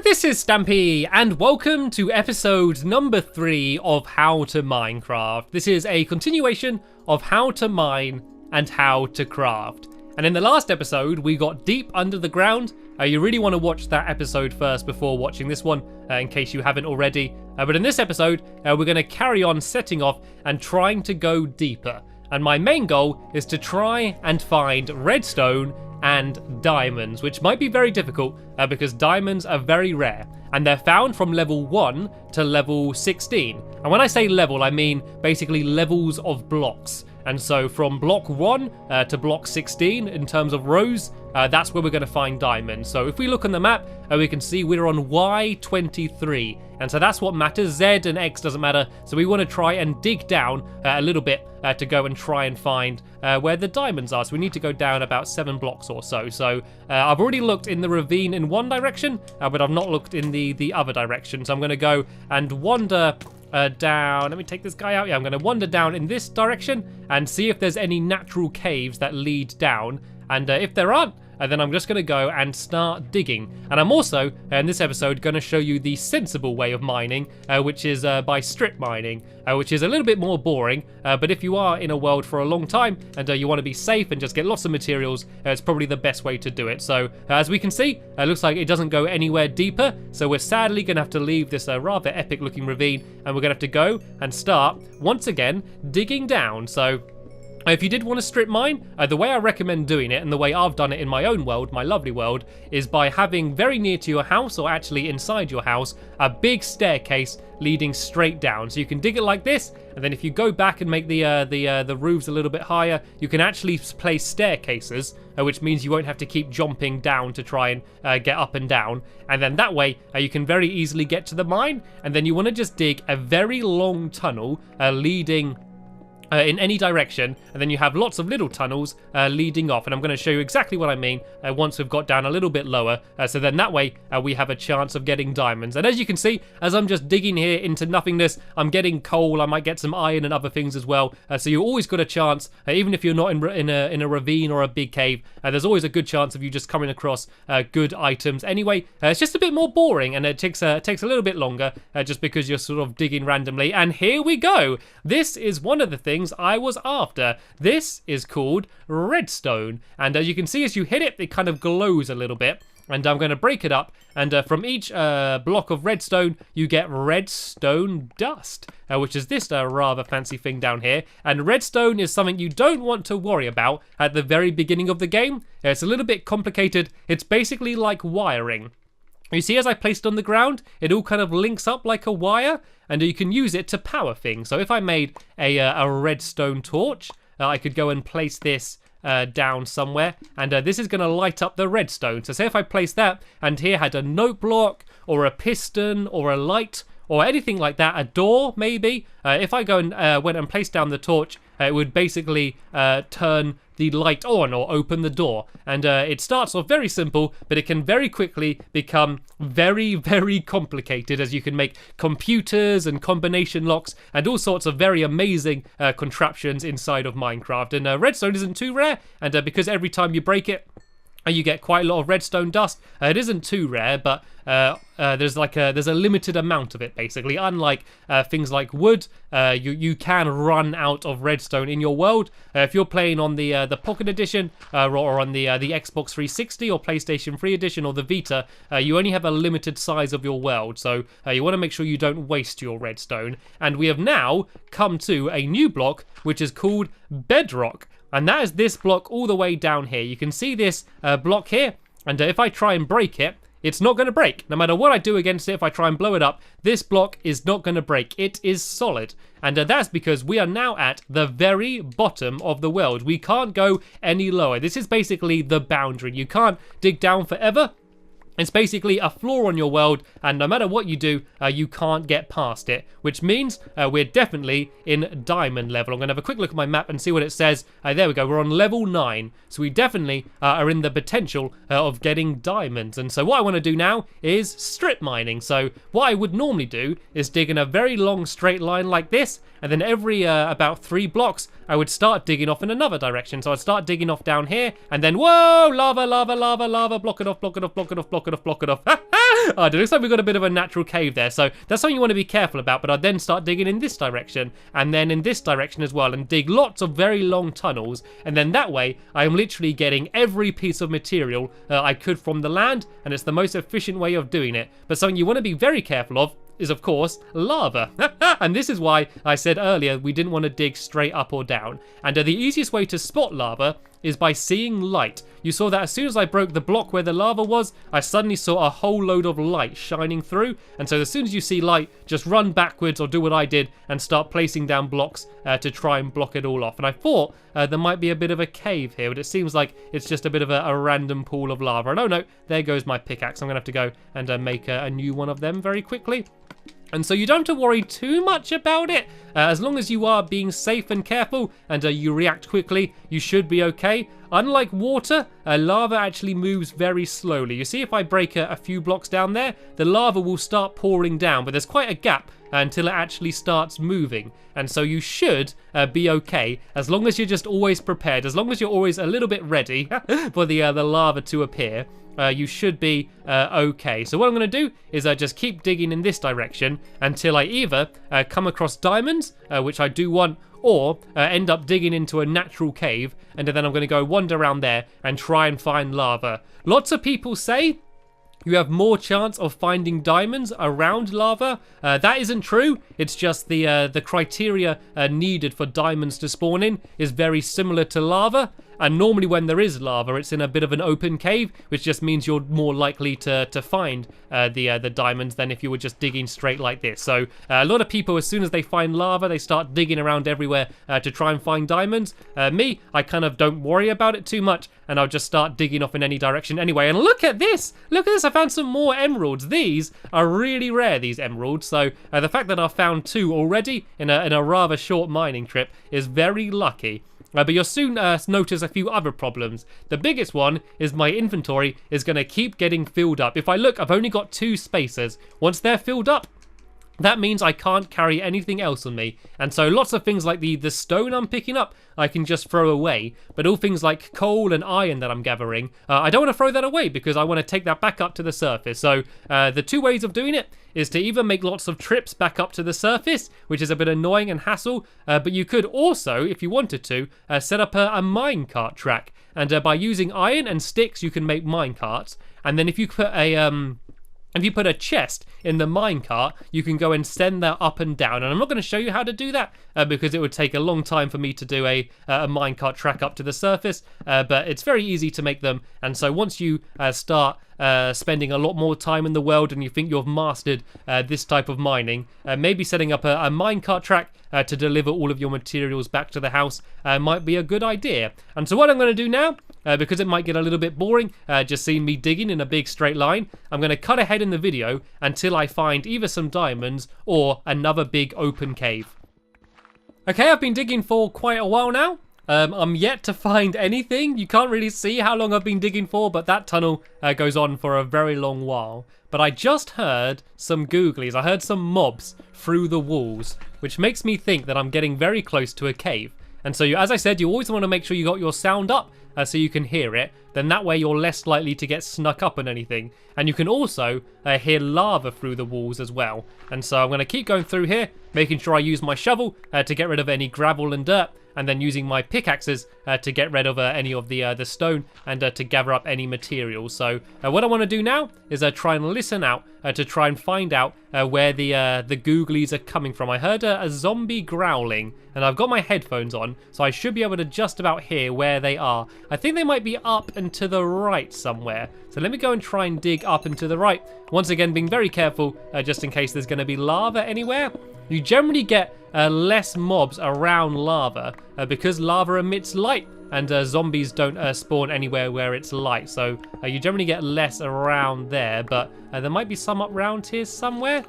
This is Stampy, and welcome to episode number 3 of How to Minecraft. This is a continuation of how to mine and how to craft. And in the last episode, we got deep under the ground. You really want to watch that episode first before watching this one, in case you haven't already. But in this episode, we're going to carry on setting off and trying to go deeper. And my main goal is to try and find redstone and diamonds, which might be very difficult because diamonds are very rare and they're found from level 1 to level 16. And when I say level, I mean basically levels of blocks. And so from block 1 to block 16 in terms of rows, that's where we're going to find diamonds. So if we look on the map, we can see we're on Y23. And so that's what matters. Z and X doesn't matter. So we want to try and dig down a little bit to go and try and find where the diamonds are. So we need to go down about 7 blocks or so. So I've already looked in the ravine in one direction, but I've not looked in the other direction. So I'm going to go and wander down. Let me take this guy out. Yeah, I'm going to wander down in this direction and see if there's any natural caves that lead down. And if there aren't, then I'm just going to go and start digging. And I'm also, in this episode, going to show you the sensible way of mining, which is by strip mining, which is a little bit more boring. But if you are in a world for a long time and you want to be safe and just get lots of materials, it's probably the best way to do it. So as we can see, it looks like it doesn't go anywhere deeper. So we're sadly going to have to leave this rather epic looking ravine, and we're going to have to go and start once again digging down. So if you did want to strip mine, the way I recommend doing it, and the way I've done it in my own world, my lovely world, is by having very near to your house, or actually inside your house, a big staircase leading straight down. So you can dig it like this, and then if you go back and make the roofs a little bit higher, you can actually place staircases, which means you won't have to keep jumping down to try and get up and down. And then that way, you can very easily get to the mine, and then you want to just dig a very long tunnel leading in any direction, and then you have lots of little tunnels leading off, and I'm going to show you exactly what I mean once we've got down a little bit lower, so then that way we have a chance of getting diamonds. And as you can see, as I'm just digging here into nothingness, I'm getting coal. I might get some iron and other things as well, so you always got a chance, even if you're not in a ravine or a big cave, there's always a good chance of you just coming across good items. Anyway, it's just a bit more boring, and it takes a little bit longer just because you're sort of digging randomly. And here we go. This is one of the things I was after. This is called redstone, and as you can see, as you hit it, it kind of glows a little bit. And I'm going to break it up, and from each block of redstone, you get redstone dust, which is this rather fancy thing down here. And redstone is something you don't want to worry about at the very beginning of the game. It's a little bit complicated. It's basically like wiring. You see, as I placed on the ground, it all kind of links up like a wire, and you can use it to power things. So if I made a redstone torch, I could go and place this down somewhere, and this is going to light up the redstone. So say if I place that, and here had a note block, or a piston, or a light, or anything like that, a door maybe. If I go and went and placed down the torch, it would basically turn the light on or open the door. And it starts off very simple, but it can very quickly become very, very complicated, as you can make computers and combination locks and all sorts of very amazing contraptions inside of Minecraft. And redstone isn't too rare, and because every time you break it, you get quite a lot of redstone dust. It isn't too rare, but there's a limited amount of it, basically. Unlike things like wood, you can run out of redstone in your world. If you're playing on the Pocket Edition or on the Xbox 360 or PlayStation 3 Edition or the Vita, you only have a limited size of your world, so you want to make sure you don't waste your redstone. And we have now come to a new block, which is called bedrock. And that is this block all the way down here. You can see this block here, and if I try and break it, it's not going to break. No matter what I do against it, if I try and blow it up, this block is not going to break. It is solid. And that's because we are now at the very bottom of the world. We can't go any lower. This is basically the boundary. You can't dig down forever. It's basically a floor on your world, and no matter what you do, you can't get past it, which means we're definitely in diamond level. I'm going to have a quick look at my map and see what it says. There we go, we're on level 9, so we definitely are in the potential of getting diamonds. And so what I want to do now is strip mining. So what I would normally do is dig in a very long straight line like this, and then every about 3 blocks, I would start digging off in another direction. So I'd start digging off down here, and then, whoa, lava, lava, lava, lava, block it off, block it off, block it off, block it off, block it off. It looks like we've got a bit of a natural cave there, so that's something you want to be careful about. But I'd then start digging in this direction, and then in this direction as well, and dig lots of very long tunnels, and then that way I am literally getting every piece of material I could from the land, and it's the most efficient way of doing it. But something you want to be very careful of is, of course, lava. And this is why I said earlier we didn't want to dig straight up or down. And the easiest way to spot lava is by seeing light. You saw that as soon as I broke the block where the lava was, I suddenly saw a whole load of light shining through. And so as soon as you see light, just run backwards or do what I did and start placing down blocks to try and block it all off. And I thought there might be a bit of a cave here, but it seems like it's just a bit of a random pool of lava. And oh no, there goes my pickaxe. I'm gonna have to go and make a new one of them very quickly. And so you don't have to worry too much about it. As long as you are being safe and careful and you react quickly, you should be okay. Unlike water, lava actually moves very slowly. You see, if I break a few blocks down there, the lava will start pouring down, but there's quite a gap until it actually starts moving. And so you should be okay, as long as you're just always prepared, as long as you're always a little bit ready for the lava to appear. You should be okay. So what I'm going to do is just keep digging in this direction until I either come across diamonds, which I do want, or end up digging into a natural cave, and then I'm going to go wander around there and try and find lava. Lots of people say you have more chance of finding diamonds around lava. That isn't true. It's just the criteria needed for diamonds to spawn in is very similar to lava. And normally when there is lava, it's in a bit of an open cave, which just means you're more likely to find the diamonds than if you were just digging straight like this. So a lot of people, as soon as they find lava, they start digging around everywhere to try and find diamonds. Me, I kind of don't worry about it too much, and I'll just start digging off in any direction anyway. And look at this! Look at this! I found some more emeralds. These are really rare, these emeralds. So the fact that I found 2 already in a rather short mining trip is very lucky. But you'll soon notice a few other problems. The biggest one is my inventory is going to keep getting filled up. If I look, I've only got 2 spaces. Once they're filled up, that means I can't carry anything else on me. And so lots of things like the stone I'm picking up, I can just throw away. But all things like coal and iron that I'm gathering, I don't want to throw that away because I want to take that back up to the surface. So the 2 ways of doing it is to either make lots of trips back up to the surface, which is a bit annoying and hassle, but you could also, if you wanted to, set up a minecart track. And by using iron and sticks, you can make minecarts. And then if you put a chest in the minecart, you can go and send that up and down. And I'm not going to show you how to do that because it would take a long time for me to do a minecart track up to the surface. But it's very easy to make them. And so once you start spending a lot more time in the world and you think you've mastered this type of mining, maybe setting up a minecart track to deliver all of your materials back to the house might be a good idea. And so what I'm going to do now, because it might get a little bit boring just seeing me digging in a big straight line, I'm going to cut ahead in the video until I find either some diamonds or another big open cave. Okay, I've been digging for quite a while now. I'm yet to find anything. You can't really see how long I've been digging for, but that tunnel goes on for a very long while. But I just heard some googlies. I heard some mobs through the walls, which makes me think that I'm getting very close to a cave. And so, as I said, you always want to make sure you got your sound up so you can hear it. Then that way you're less likely to get snuck up on anything. And you can also hear lava through the walls as well. And so I'm going to keep going through here, making sure I use my shovel to get rid of any gravel and dirt, and then using my pickaxes to get rid of any of the stone and to gather up any materials. So what I want to do now is try and listen out to try and find out where the googlies are coming from. I heard a zombie growling, and I've got my headphones on, so I should be able to just about hear where they are. I think they might be up and to the right somewhere. So let me go and try and dig up and to the right. Once again, being very careful just in case there's going to be lava anywhere. You generally get less mobs around lava because lava emits light, and zombies don't spawn anywhere where it's light. So you generally get less around there, but there might be some up around here somewhere.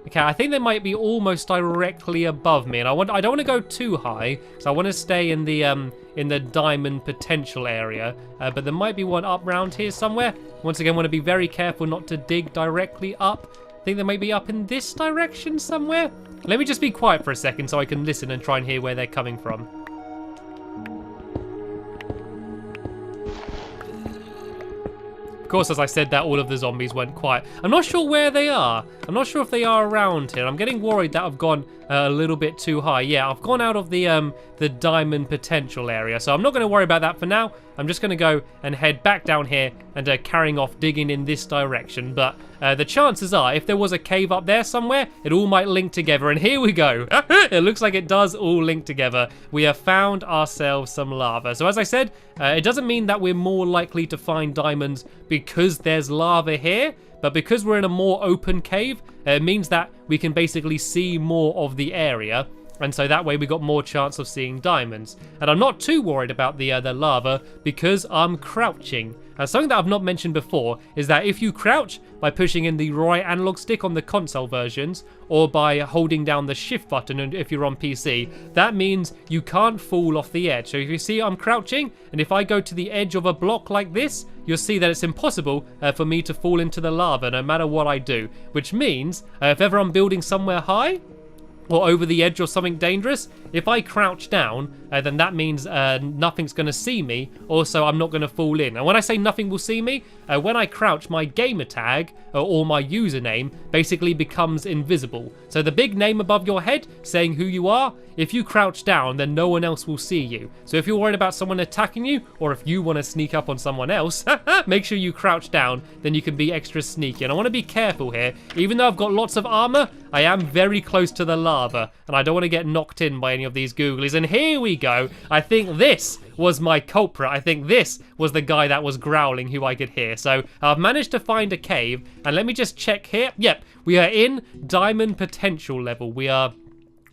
Okay, I think they might be almost directly above me, and I don't want to go too high, so I want to stay in the diamond potential area. But there might be one up around here somewhere. Once again, want to be very careful not to dig directly up. I think they may be up in this direction somewhere. Let me just be quiet for a second so I can listen and try and hear where they're coming from. course, as I said that, all of the zombies went quiet. I'm not sure where they are. I'm not sure if they are around here. I'm getting worried that I've gone a little bit too high. Yeah, I've gone out of the diamond potential area, so I'm not going to worry about that for now. I'm just going to go and head back down here and carrying off digging in this direction. But the chances are, if there was a cave up there somewhere, it all might link together. And here we go. It looks like it does all link together. We have found ourselves some lava. So as I said, it doesn't mean that we're more likely to find diamonds because there's lava here. But because we're in a more open cave, it means that we can basically see more of the area. And so that way we got more chance of seeing diamonds. And I'm not too worried about the lava because I'm crouching. Something that I've not mentioned before is that if you crouch by pushing in the right analog stick on the console versions, or by holding down the shift button if you're on PC, that means you can't fall off the edge. So if you see I'm crouching, and if I go to the edge of a block like this, you'll see that it's impossible for me to fall into the lava no matter what I do. Which means if ever I'm building somewhere high, or over the edge or something dangerous, if I crouch down, then that means nothing's going to see me. Also, I'm not going to fall in. And when I say nothing will see me, when I crouch, my gamer tag or my username basically becomes invisible. So the big name above your head saying who you are, if you crouch down, then no one else will see you. So if you're worried about someone attacking you, or if you want to sneak up on someone else, make sure you crouch down, then you can be extra sneaky. And I want to be careful here. Even though I've got lots of armor, I am very close to the lava, and I don't want to get knocked in by any of these googlies. And here we go. I think this was my culprit. I think this was the guy that was growling who I could hear. So I've managed to find a cave, and let me just check here. Yep, we are in diamond potential level. We are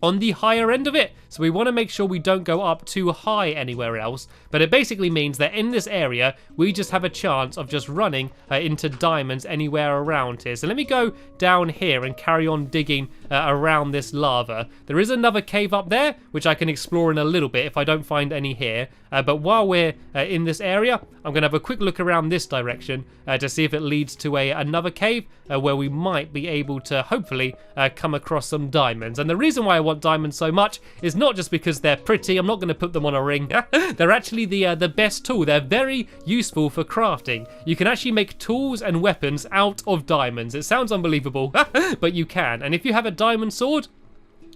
on the higher end of it, so we want to make sure we don't go up too high anywhere else. But it basically means that in this area we just have a chance of just running into diamonds anywhere around here. So let me go down here and carry on digging around this lava. There is another cave up there which I can explore in a little bit if I don't find any here, but while we're in this area, I'm gonna have a quick look around this direction to see if it leads to another cave where we might be able to hopefully come across some diamonds. And the reason why I want diamonds so much is not just because they're pretty. I'm not going to put them on a ring. They're actually the best tool. They're very useful for crafting. You can actually make tools and weapons out of diamonds. It sounds unbelievable, but you can. And if you have a diamond sword,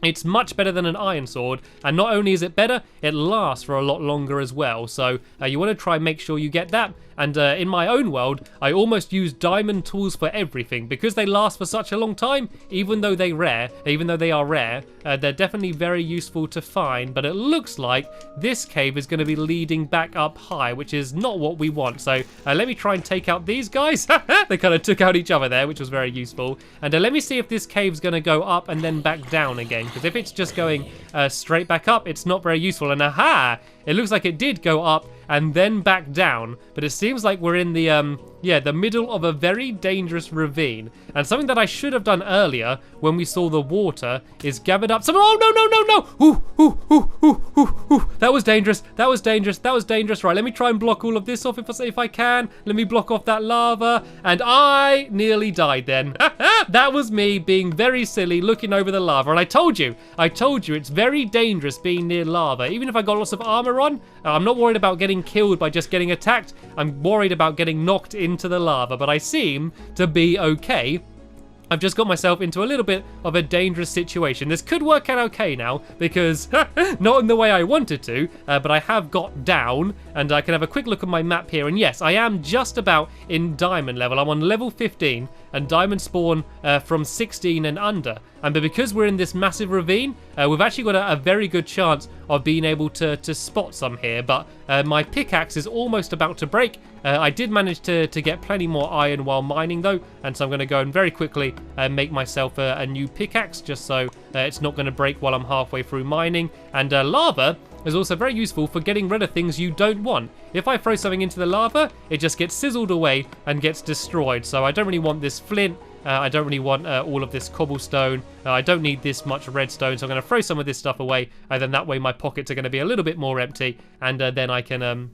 it's much better than an iron sword, and not only is it better, it lasts for a lot longer as well. So you want to try and make sure you get that. And in my own world, I almost use diamond tools for everything because they last for such a long time. Even though they are rare, they're definitely very useful to find. But it looks like this cave is going to be leading back up high, which is not what we want. So let me try and take out these guys. They kind of took out each other there, which was very useful. And let me see if this cave's going to go up and then back down again. Because if it's just going straight back up, it's not very useful. And aha! It looks like it did go up and then back down, but it seems like we're in the middle of a very dangerous ravine. And something that I should have done earlier when we saw the water is gathered up some. Oh no! Ooh! That was dangerous. That was dangerous. Right, let me try and block all of this off if I can. Let me block off that lava, and I nearly died then. That was me being very silly, looking over the lava. And I told you, it's very dangerous being near lava. Even if I got lots of armor on, I'm not worried about getting killed by just getting attacked. I'm worried about getting knocked into the lava, but I seem to be okay. I've just got myself into a little bit of a dangerous situation. This could work out okay now because not in the way I wanted to, but I have got down, and I can have a quick look at my map here. And yes, I am just about in diamond level. I'm on level 15 and diamond spawn from 16 and under. And but because we're in this massive ravine, we've actually got a very good chance of being able to spot some here. But my pickaxe is almost about to break. I did manage to get plenty more iron while mining though, and so I'm going to go and very quickly make myself a new pickaxe just so it's not going to break while I'm halfway through mining. And lava is also very useful for getting rid of things you don't want. If I throw something into the lava, it just gets sizzled away and gets destroyed. So I don't really want this flint. I don't really want all of this cobblestone. I don't need this much redstone, so I'm going to throw some of this stuff away. And then that way my pockets are going to be a little bit more empty, and then I can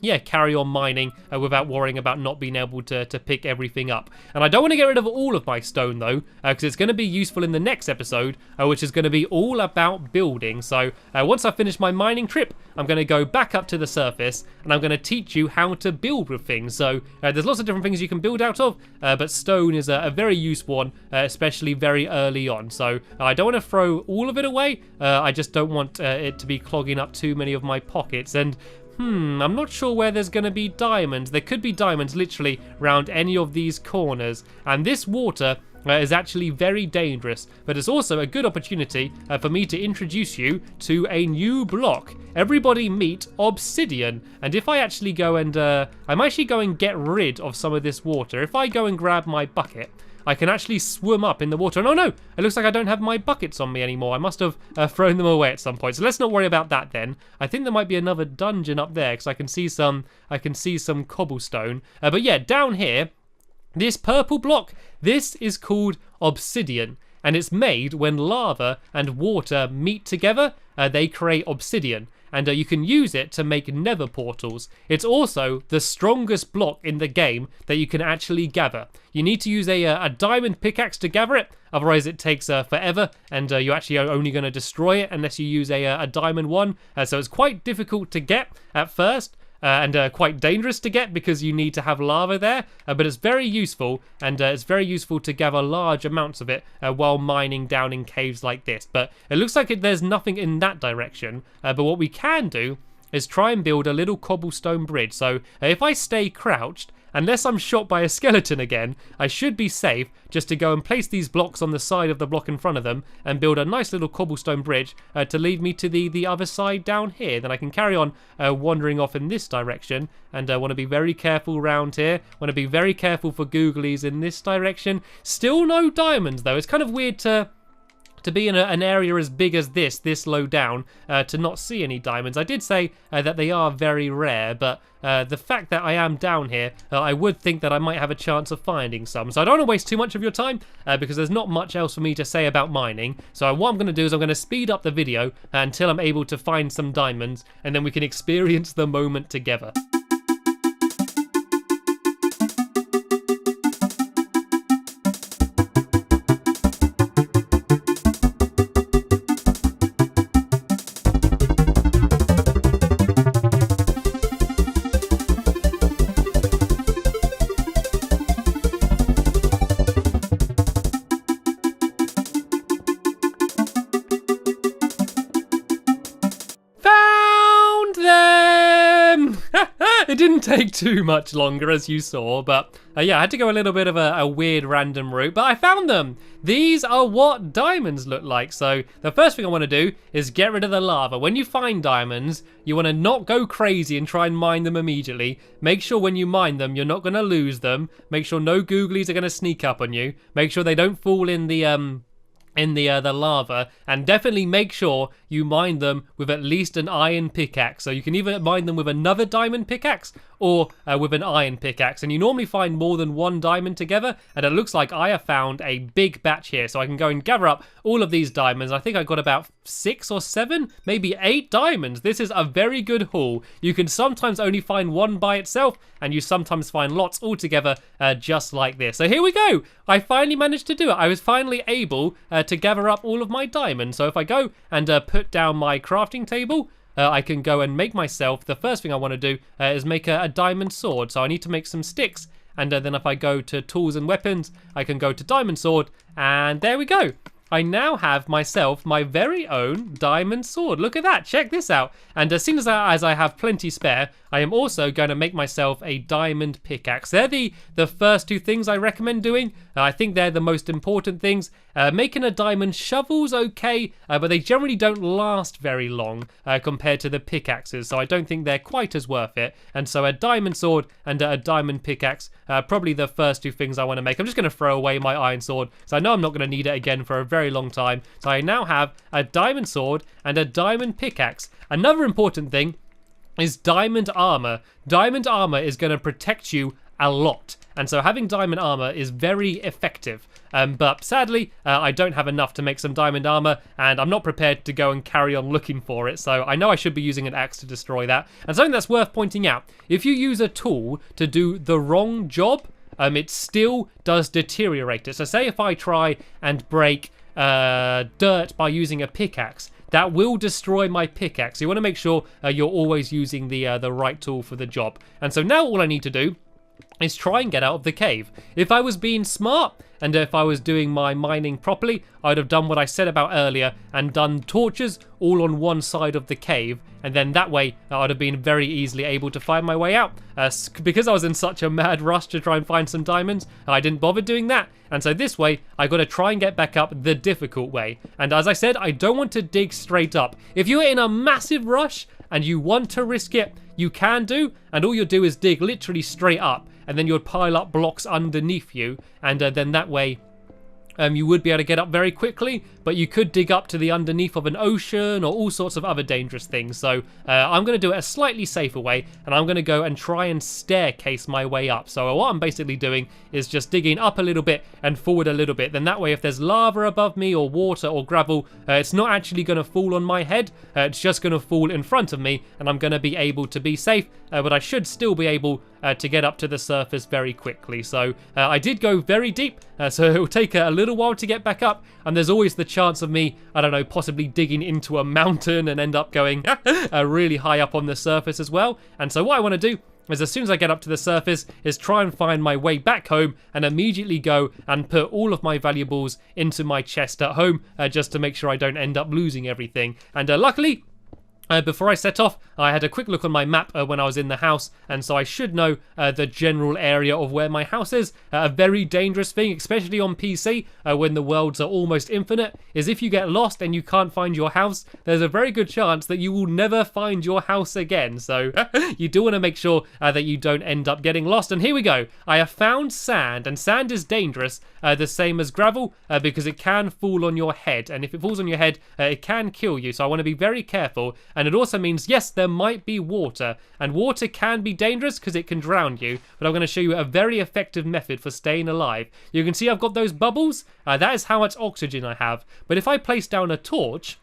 yeah, carry on mining without worrying about not being able to pick everything up. And I don't want to get rid of all of my stone though, because it's going to be useful in the next episode, which is going to be all about building. So once I finish my mining trip, I'm going to go back up to the surface and I'm going to teach you how to build with things. So there's lots of different things you can build out of, but stone is a very useful one, especially very early on. So I don't want to throw all of it away, I just don't want it to be clogging up too many of my pockets. And I'm not sure where there's going to be diamonds. There could be diamonds literally around any of these corners. And this water is actually very dangerous, but it's also a good opportunity for me to introduce you to a new block. Everybody meet obsidian. And if I actually go and, I'm actually going to get rid of some of this water. If I go and grab my bucket, I can actually swim up in the water. And oh no, it looks like I don't have my buckets on me anymore. I must have thrown them away at some point. So let's not worry about that then. I think there might be another dungeon up there because I can see some cobblestone. But yeah, down here, this purple block, this is called obsidian. And it's made when lava and water meet together, they create obsidian. And you can use it to make nether portals. It's also the strongest block in the game that you can actually gather. You need to use a diamond pickaxe to gather it, otherwise it takes forever, and you're actually only going to destroy it unless you use a diamond one. So it's quite difficult to get at first. And quite dangerous to get because you need to have lava there, but it's very useful, and it's very useful to gather large amounts of it while mining down in caves like this. But it looks like there's nothing in that direction, but what we can do is try and build a little cobblestone bridge. So if I stay crouched, unless I'm shot by a skeleton again, I should be safe just to go and place these blocks on the side of the block in front of them and build a nice little cobblestone bridge to lead me to the other side down here. Then I can carry on wandering off in this direction, and I want to be very careful around here. Want to be very careful for googlies in this direction. Still no diamonds though. It's kind of weird to be in an area as big as this low down, to not see any diamonds. I did say that they are very rare, but the fact that I am down here, I would think that I might have a chance of finding some. So I don't want to waste too much of your time, because there's not much else for me to say about mining. So what I'm going to do is I'm going to speed up the video until I'm able to find some diamonds, and then we can experience the moment together. It didn't take too much longer, as you saw, but yeah, I had to go a little bit of a weird random route, but I found them. These are what diamonds look like. So the first thing I want to do is get rid of the lava. When you find diamonds, you want to not go crazy and try and mine them immediately. Make sure when you mine them, you're not going to lose them. Make sure no googlies are going to sneak up on you. Make sure they don't fall in the lava, and definitely make sure you mine them with at least an iron pickaxe. So you can either mine them with another diamond pickaxe or with an iron pickaxe, and you normally find more than one diamond together, and it looks like I have found a big batch here, so I can go and gather up all of these diamonds. I think I got about 6 or 7, maybe 8 diamonds. This is a very good haul. You can sometimes only find one by itself, and you sometimes find lots all together, just like this. So here we go. I finally managed to do it. I was finally able to gather up all of my diamonds. So if I go and put down my crafting table, I can go and make myself, the first thing I want to do is make a diamond sword. So I need to make some sticks, and then if I go to tools and weapons, I can go to diamond sword, and there we go. I now have myself my very own diamond sword. Look at that, check this out. And as soon as I have plenty spare, I am also going to make myself a diamond pickaxe. They're the first 2 things I recommend doing. I think they're the most important things. Making a diamond shovel's okay, but they generally don't last very long compared to the pickaxes, so I don't think they're quite as worth it. And so a diamond sword and a diamond pickaxe, probably the first 2 things I want to make. I'm just going to throw away my iron sword, so I know I'm not going to need it again for a very long time. So I now have a diamond sword and a diamond pickaxe. Another important thing is diamond armor. Diamond armor is going to protect you a lot. And so having diamond armor is very effective. But sadly, I don't have enough to make some diamond armor, and I'm not prepared to go and carry on looking for it. So I know I should be using an axe to destroy that. And something that's worth pointing out, if you use a tool to do the wrong job, it still does deteriorate it. So say if I try and break dirt by using a pickaxe, that will destroy my pickaxe. You want to make sure you're always using the right tool for the job. And so now all I need to do is try and get out of the cave. If I was being smart, and if I was doing my mining properly, I'd have done what I said about earlier and done torches all on one side of the cave, and then that way I'd have been very easily able to find my way out. Because I was in such a mad rush to try and find some diamonds, I didn't bother doing that, and so this way I got to try and get back up the difficult way. And as I said, I don't want to dig straight up. If you're in a massive rush and you want to risk it, you can do, and all you'll do is dig literally straight up, and then you'll pile up blocks underneath you, and then that way you would be able to get up very quickly, but you could dig up to the underneath of an ocean or all sorts of other dangerous things. So I'm going to do it a slightly safer way, and I'm going to go and try and staircase my way up. So what I'm basically doing is just digging up a little bit and forward a little bit. Then that way, if there's lava above me or water or gravel, it's not actually going to fall on my head. It's just going to fall in front of me, and I'm going to be able to be safe, but I should still be able to get up to the surface very quickly. So I did go very deep, so it will take a little while to get back up, and there's always the chance of me, I don't know, possibly digging into a mountain and end up going really high up on the surface as well. And so what I want to do is, as soon as I get up to the surface, is try and find my way back home and immediately go and put all of my valuables into my chest at home, just to make sure I don't end up losing everything. And luckily, before I set off, I had a quick look on my map when I was in the house, and so I should know the general area of where my house is. A very dangerous thing, especially on PC, when the worlds are almost infinite, is if you get lost and you can't find your house, there's a very good chance that you will never find your house again. So you do want to make sure that you don't end up getting lost. And here we go. I have found sand, and sand is dangerous, the same as gravel, because it can fall on your head, and if it falls on your head, it can kill you. So I want to be very careful. And it also means, yes, there might be water, and water can be dangerous because it can drown you, but I'm going to show you a very effective method for staying alive. You can see I've got those bubbles. That is how much oxygen I have. But if I place down a torch,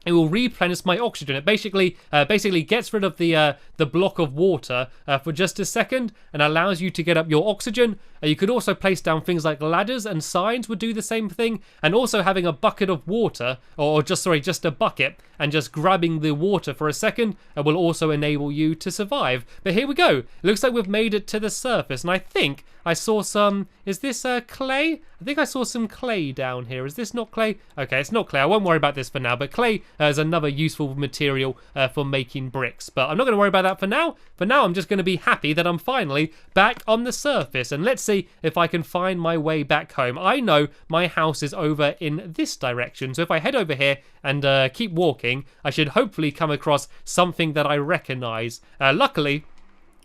it will replenish my oxygen. It basically gets rid of the block of water for just a second and allows you to get up your oxygen. You could also place down things like ladders, and signs would do the same thing. And also having a bucket of water, or just a bucket, and just grabbing the water for a second will also enable you to survive. But here we go. It looks like we've made it to the surface, and I think I saw some, is this clay? I think I saw some clay down here. Is this not clay? Okay, it's not clay. I won't worry about this for now, but clay is another useful material for making bricks. But I'm not going to worry about that for now. For now, I'm just going to be happy that I'm finally back on the surface, and let's see if I can find my way back home. I know my house is over in this direction, so if I head over here and keep walking, I should hopefully come across something that I recognize. Luckily,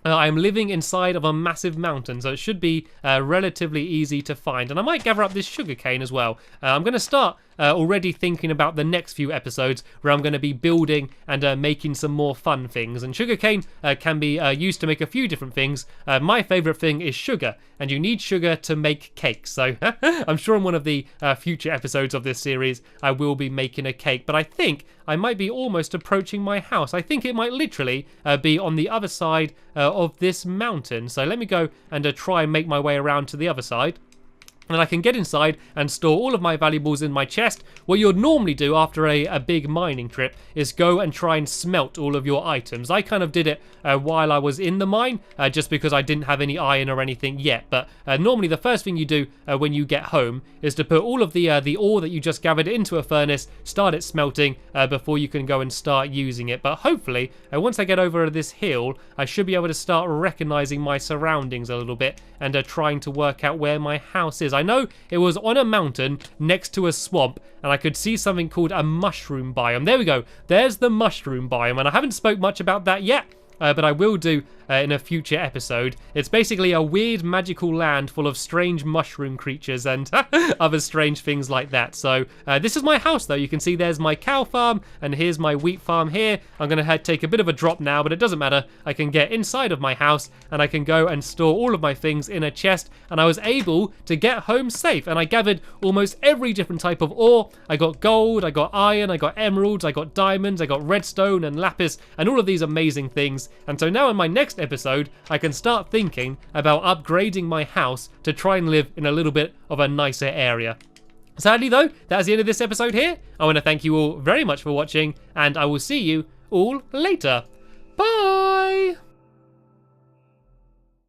I'm living inside of a massive mountain, so it should be relatively easy to find. And I might gather up this sugarcane as well. I'm going to start already thinking about the next few episodes where I'm going to be building and making some more fun things. And sugarcane can be used to make a few different things. My favourite thing is sugar, and you need sugar to make cakes. So I'm sure in one of the future episodes of this series I will be making a cake. But I think I might be almost approaching my house. I think it might literally be on the other side of this mountain. So let me go and try and make my way around to the other side. And I can get inside and store all of my valuables in my chest. What you'd normally do after a big mining trip is go and try and smelt all of your items. I kind of did it while I was in the mine, just because I didn't have any iron or anything yet. But normally the first thing you do when you get home is to put all of the ore that you just gathered into a furnace, start it smelting before you can go and start using it. But hopefully, once I get over this hill, I should be able to start recognizing my surroundings a little bit and trying to work out where my house is. I know it was on a mountain next to a swamp, and I could see something called a mushroom biome. There we go. There's the mushroom biome, and I haven't spoke much about that yet. but I will do in a future episode. It's basically a weird magical land full of strange mushroom creatures and other strange things like that. So this is my house though. You can see there's my cow farm and here's my wheat farm here. I'm going to take a bit of a drop now, but it doesn't matter. I can get inside of my house and I can go and store all of my things in a chest, and I was able to get home safe, and I gathered almost every different type of ore. I got gold, I got iron, I got emeralds, I got diamonds, I got redstone and lapis and all of these amazing things. And so now in my next episode I can start thinking about upgrading my house to try and live in a little bit of a nicer area. Sadly though, that's the end of this episode here. I want to thank you all very much for watching, and I will see you all later. Bye!